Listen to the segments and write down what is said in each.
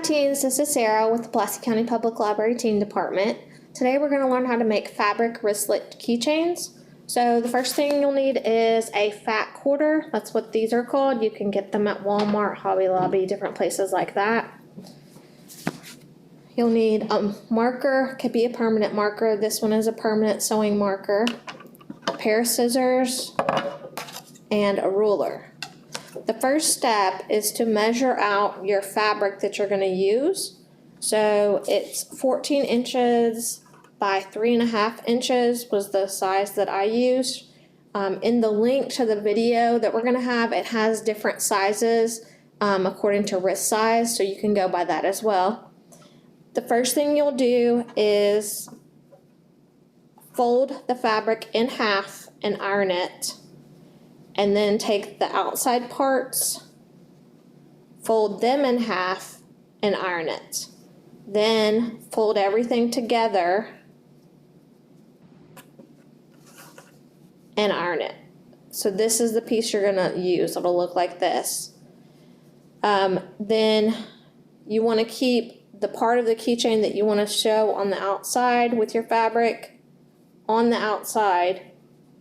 teens, this is Sarah with the Pulaski County Public Library Teen Department. Today we're going to learn how to make fabric wristlet keychains. So the first thing you'll need is a fat quarter. That's what these are called. You can get them at Walmart, Hobby Lobby, different places like that. You'll need a marker, could be a permanent marker. This one is a permanent sewing marker, a pair of scissors, and a ruler. The first step is to measure out your fabric that you're going to use. So it's 14 inches by 3.5 inches was the size that I used. In the link to the video that we're going to have, it has different sizes according to wrist size, so you can go by that as well. The first thing you'll do is fold the fabric in half and iron it. And then take the outside parts, fold them in half, and iron it. Then fold everything together and iron it. So this is the piece you're gonna use. It'll look like this. Then you wanna keep the part of the keychain that you wanna show on the outside with your fabric on the outside,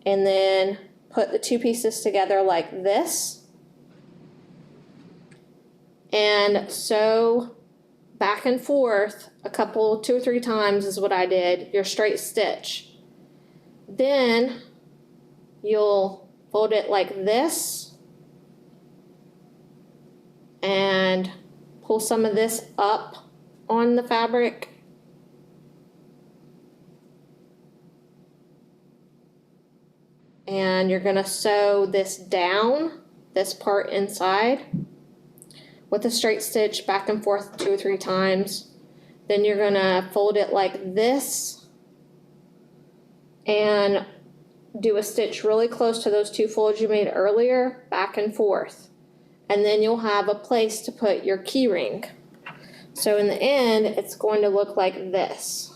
and then put the two pieces together like this and sew back and forth two or three times is what I did, your straight stitch. Then you'll fold it like this and pull some of this up on the fabric. And you're going to sew this down, this part inside, with a straight stitch back and forth 2 or 3 times. Then you're going to fold it like this and do a stitch really close to those 2 folds you made earlier, back and forth. And then you'll have a place to put your key ring. So in the end, it's going to look like this.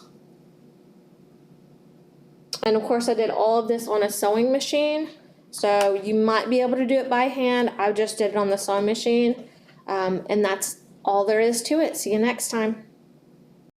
And of course I did all of this on a sewing machine, so you might be able to do it by hand. I just did it on the sewing machine, and that's all there is to it. See you next time.